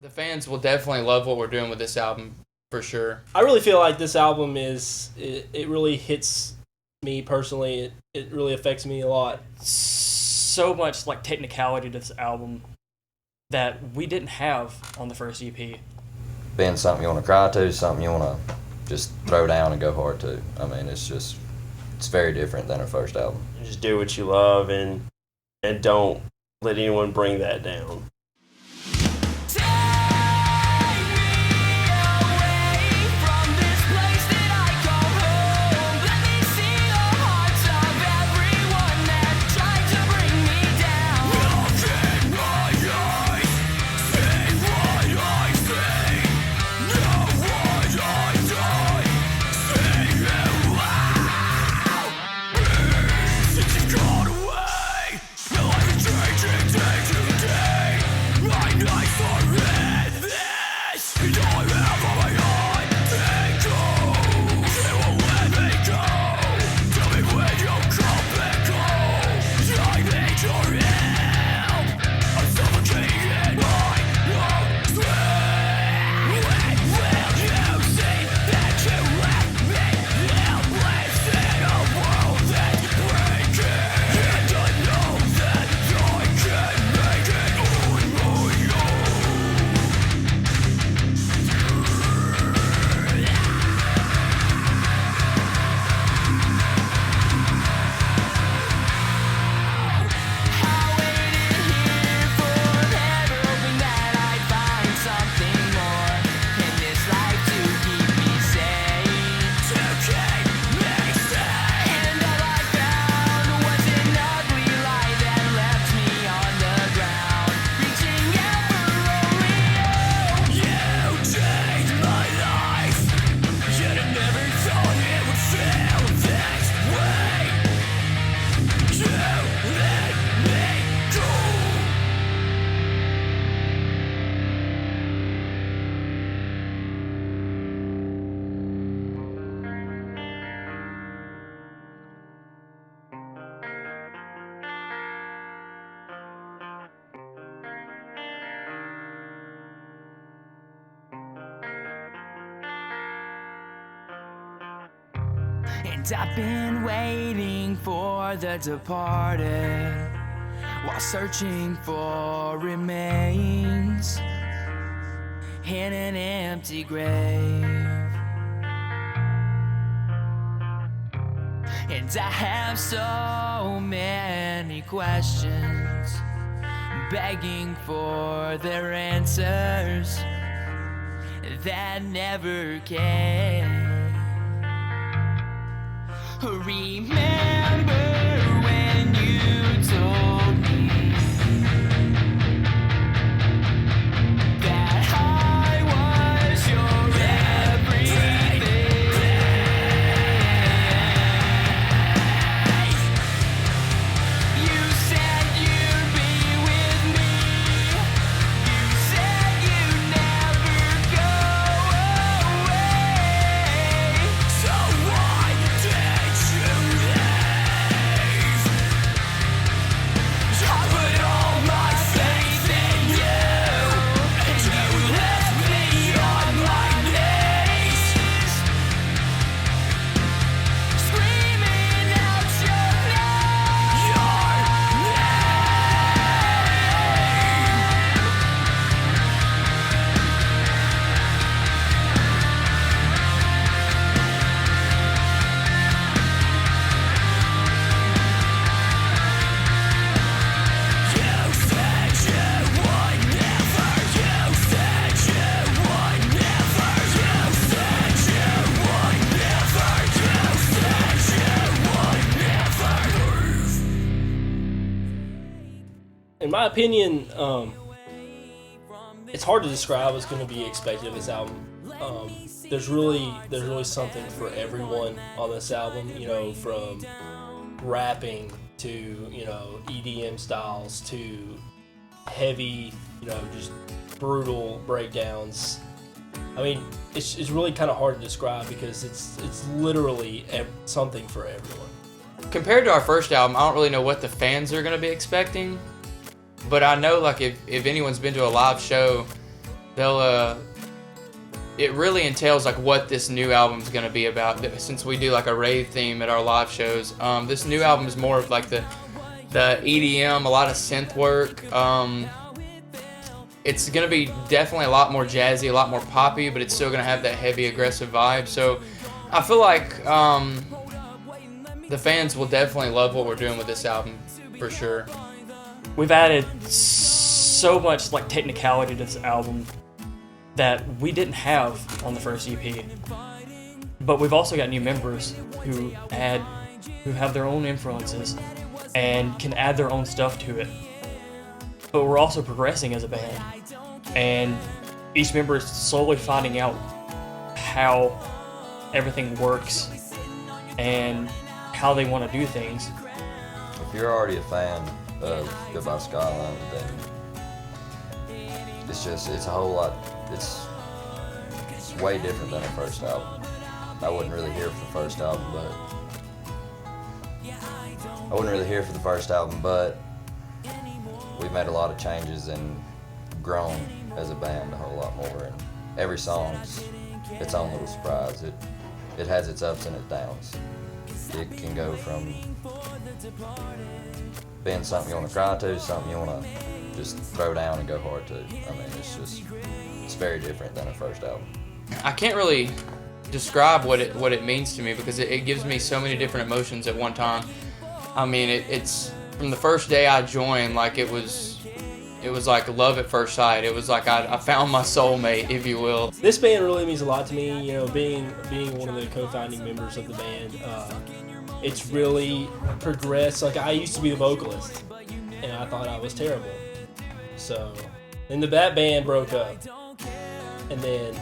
The fans will definitely love what we're doing with this album for sure. I really feel like this album it really hits me personally. It really affects me a lot. So much like technicality to this album that we didn't have on the first EP. Being something you want to cry to, something you want to just throw down and go hard to. I mean, it's very different than our first album. Just do what you love and don't let anyone bring that down. And I've been waiting for the departed while searching for remains in an empty grave. And I have so many questions begging for their answers that never came. Remember when you told me that I was your everything? You said you'd be with me. You said you'd never go away. So why did you leave? I put all my faith in you, and you left me on my knees, screaming out your name. You said you would never. You said you would never. You said you would never. You said you would never. In my opinion, it's hard to describe what's going to be expected of this album. There's really something for everyone on this album. You know, from rapping to EDM styles to heavy, just brutal breakdowns. I mean, it's really kind of hard to describe because it's literally something for everyone. Compared to our first album, I don't really know what the fans are going to be expecting, but I know like if anyone's been to a live show, it really entails like what this new album is going to be about. Since we do like a rave theme at our live shows, this new album is more of like the EDM, a lot of synth work. It's going to be definitely a lot more jazzy, a lot more poppy, but it's still going to have that heavy, aggressive vibe. So I feel like the fans will definitely love what we're doing with this album, for sure. We've added so much like technicality to this album that we didn't have on the first EP. But we've also got new members who have their own influences and can add their own stuff to it. But we're also progressing as a band, and each member is slowly finding out how everything works and how they want to do things. If you're already a fan of Goodbye Skyline, then it's a whole lot, it's way different than our first album. I wasn't really here for the first album, but we've made a lot of changes and grown as a band a whole lot more, and every song's its own little surprise. It has its ups and its downs. It can go from being something you want to cry to, something you want to just throw down and go hard to. I mean, it's very different than our first album. I can't really describe what it means to me, because it gives me so many different emotions at one time. I mean, it's from the first day I joined, like it was like love at first sight. It was like I found my soulmate, if you will. This band really means a lot to me. You know, being one of the co-founding members of the band, it's really progressed. Like, I used to be the vocalist, and I thought I was terrible. So, then that band broke up, and then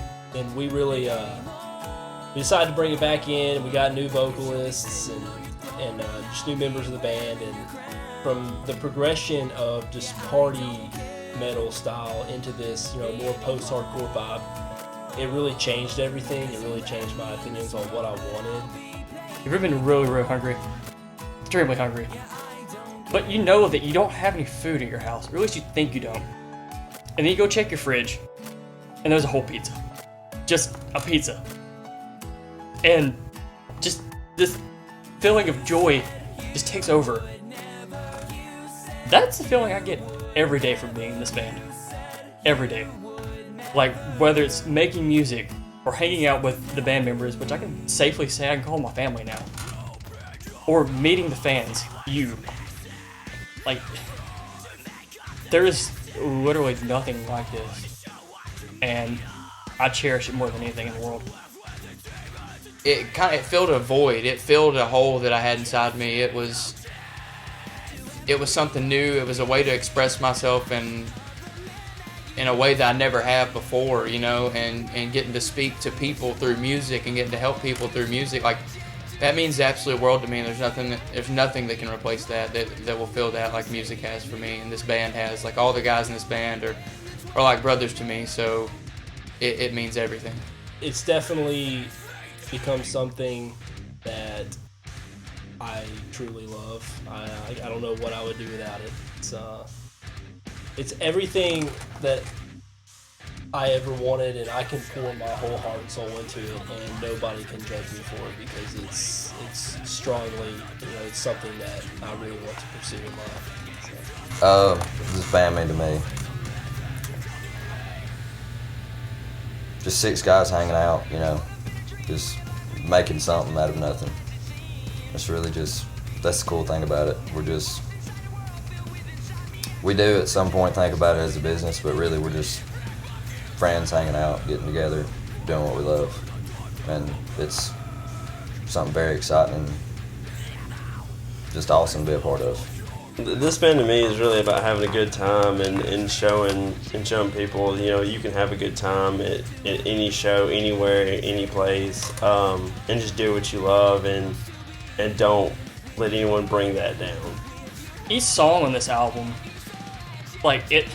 we really we decided to bring it back in, and we got new vocalists and just new members of the band, and from the progression of just party metal style into this, you know, more post-hardcore vibe, it really changed everything. It really changed my opinions on what I wanted. You've ever been really, really hungry, extremely hungry, but you know that you don't have any food at your house, or at least you think you don't. And then you go check your fridge, and there's a whole pizza. Just a pizza. And just this feeling of joy just takes over. That's the feeling I get every day from being in this band. Every day. Like, whether it's making music or hanging out with the band members, which I can safely say I can call my family now, or meeting the fans, you. Like, there is literally nothing like this, and I cherish it more than anything in the world. It filled a void. It filled a hole that I had inside me. It was something new. It was a way to express myself in a way that I never have before, you know, and getting to speak to people through music and getting to help people through music. Like, that means the absolute world to me. There's nothing that can replace that will fill that like music has for me, and this band has. Like, all the guys in this band are like brothers to me, so it means everything. It's definitely become something that I truly love. I don't know what I would do without it. It's everything that I ever wanted, and I can pour my whole heart and soul into it, and nobody can judge me for it, because it's strongly, you know, it's something that I really want to pursue in life. So. This band mean to me. Just 6 guys hanging out, you know, just making something out of nothing. It's really that's the cool thing about it. We do at some point think about it as a business, but really we're just friends hanging out, getting together, doing what we love. And it's something very exciting and just awesome to be a part of. This band to me is really about having a good time and showing people, you know, you can have a good time at any show, anywhere, any place, and just do what you love and don't let anyone bring that down. Each song on this album, like it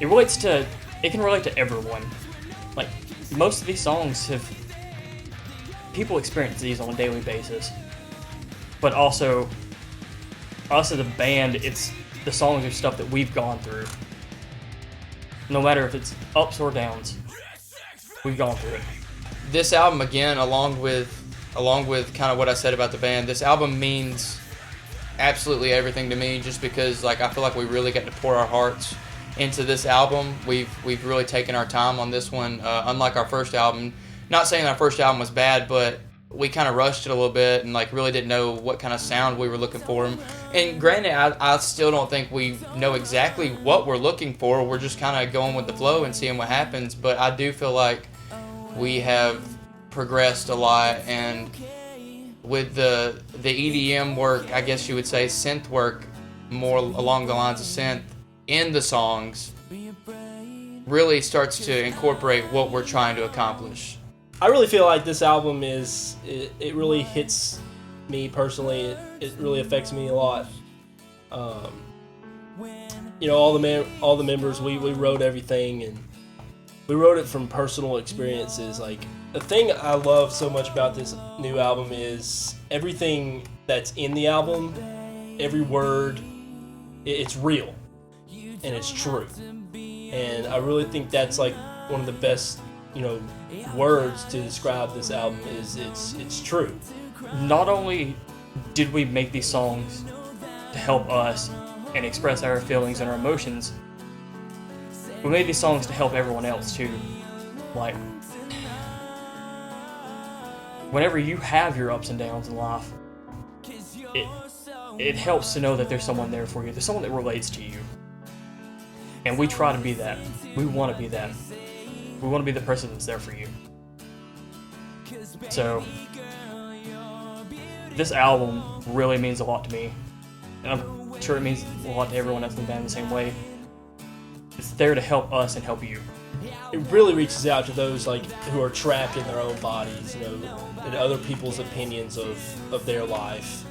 can relate to everyone. Like, most of these songs people experience these on a daily basis, but also us as a band, the songs are stuff that we've gone through. No matter if it's ups or downs, we've gone through it. This album, again, along with kind of what I said about the band, this album means absolutely everything to me, just because like I feel like we really got to pour our hearts into this album. We've really taken our time on this one, unlike our first album. Not saying our first album was bad, but we kind of rushed it a little bit and like really didn't know what kind of sound we were looking for. And granted, I still don't think we know exactly what we're looking for. We're just kind of going with the flow and seeing what happens. But I do feel like we have progressed a lot, and with the EDM work, I guess you would say synth work, more along the lines of synth in the songs, really starts to incorporate what we're trying to accomplish. I really feel like this album it really hits me personally. It really affects me a lot. You know, all the members, we wrote everything, and we wrote it from personal experiences. Like, the thing I love so much about this new album is everything that's in the album, every word, it's real and it's true. And I really think that's like one of the best, you know, words to describe this album is it's true. Not only did we make these songs to help us and express our feelings and our emotions, we made these songs to help everyone else too. Like, whenever you have your ups and downs in life, it helps to know that there's someone there for you. There's someone that relates to you. And we try to be that. We want to be that. We want to be the person that's there for you. So, this album really means a lot to me. And I'm sure it means a lot to everyone else in the band the same way. It's there to help us and help you. It really reaches out to those like who are trapped in their own bodies, you know, and other people's opinions of their life.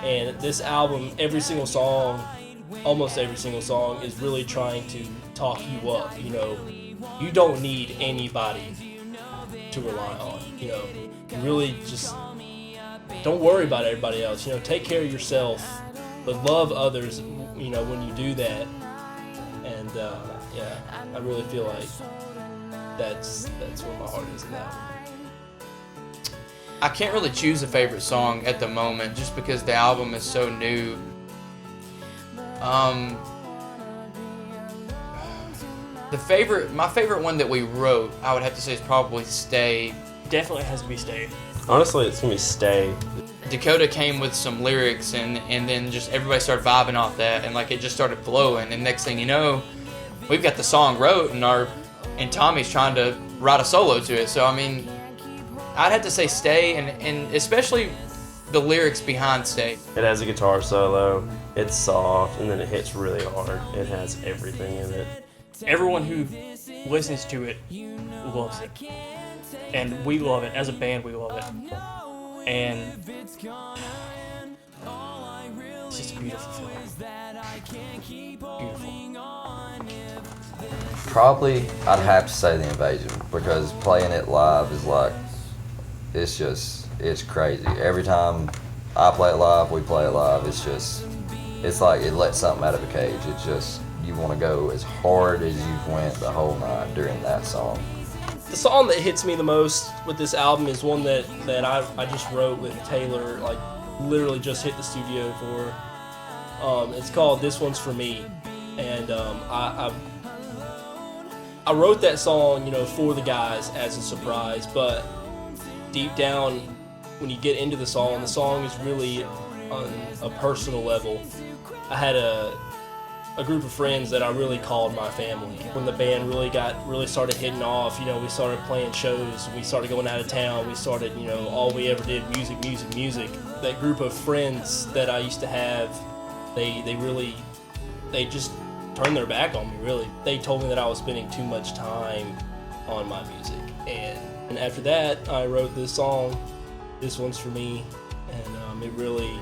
And this album, every single song, almost every single song, is really trying to talk you up. You know, you don't need anybody to rely on. You know, you really just don't worry about everybody else. You know, take care of yourself, but love others. You know, when you do that, and yeah, I really feel like that's where my heart is in that one. I can't really choose a favorite song at the moment just because the album is so new. My favorite one that we wrote, I would have to say, is probably Stay. Definitely has to be Stay. Honestly, it's gonna be Stay. Dakota came with some lyrics, and then just everybody started vibing off that, and like it just started flowing, and next thing you know, we've got the song wrote, and Tommy's trying to write a solo to it. So I mean, I'd have to say Stay, and especially the lyrics behind Stay. It has a guitar solo. It's soft, and then it hits really hard. It has everything in it. Everyone who listens to it loves it. And we love it. As a band, we love it. And it's just a beautiful feeling. Beautiful. Probably, I'd have to say The Invasion, because playing it live is like, it's crazy. Every time I play it live, we play it live, it's like it lets something out of a cage. It's just, you want to go as hard as you've went the whole night during that song. The song that hits me the most with this album is one that I just wrote with Taylor, like literally just hit the studio for. It's called This One's For Me. And I wrote that song, you know, for the guys as a surprise, but deep down, when you get into the song is really on a personal level. I had a group of friends that I really called my family. When the band really started hitting off, you know, we started playing shows, we started going out of town, we started, you know, all we ever did, music. That group of friends that I used to have, they just turned their back on me, really. They told me that I was spending too much time on my music. And after that, I wrote this song, This One's For Me, and it really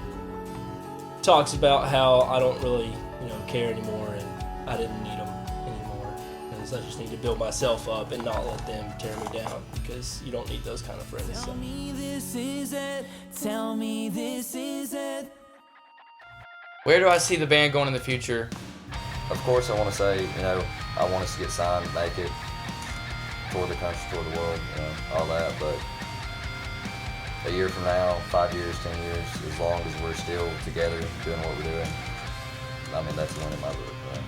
talks about how I don't really, you know, care anymore, and I didn't need them anymore, because I just need to build myself up and not let them tear me down, because you don't need those kind of friends. So. Tell me this is it. Tell me this is it. Where do I see the band going in the future? of course, I want to say, I want us to get signed, make it, tour the country, tour the world, all that. But a year from now, 5 years, 10 years, as long as we're still together doing what we're doing, I mean, that's a win in my book. Right?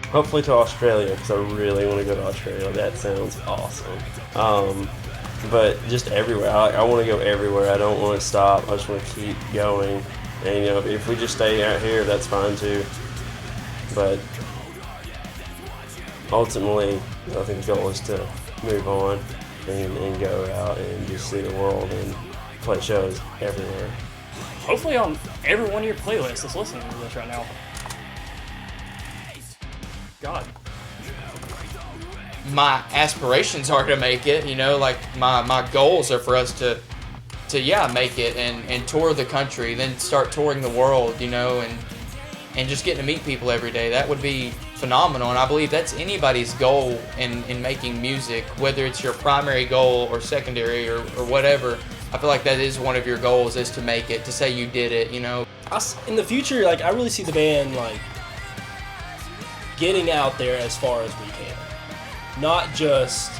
Hopefully to Australia, because I really want to go to Australia. That sounds awesome. But just everywhere. I want to go everywhere. I don't want to stop. I just want to keep going. And, if we just stay out here, that's fine too. But ultimately, I think the goal is to move on and go out and just see the world and play shows everywhere. Hopefully on every one of your playlists that's listening to this right now. God. My aspirations are to make it, like my goals are for us to make it and tour the country, then start touring the world, and just getting to meet people every day. That would be phenomenal, and I believe that's anybody's goal in making music, whether it's your primary goal or secondary or whatever. I feel like that is one of your goals, is to make it, to say you did it, In the future, I really see the band, getting out there as far as we can. Not just,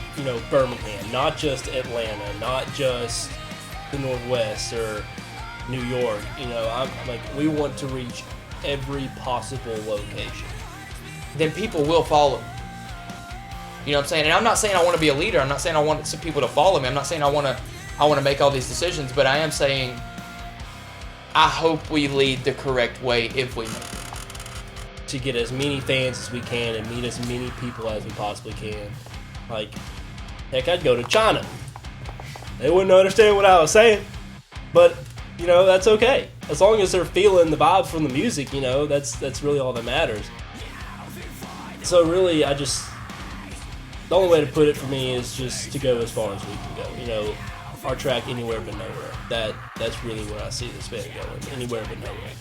Birmingham, not just Atlanta, not just the Northwest or New York. I'm we want to reach every possible location. Then people will follow. You know what I'm saying? And I'm not saying I want to be a leader. I'm not saying I want some people to follow me. I'm not saying I want to make all these decisions, but I am saying I hope we lead the correct way if we make it. To get as many fans as we can and meet as many people as we possibly can. Heck, I'd go to China. They wouldn't understand what I was saying, but that's okay. As long as they're feeling the vibe from the music, that's really all that matters. So really, the only way to put it for me is just to go as far as we can go. Our track, Anywhere But Nowhere. That's really where I see this band going. Anywhere but nowhere.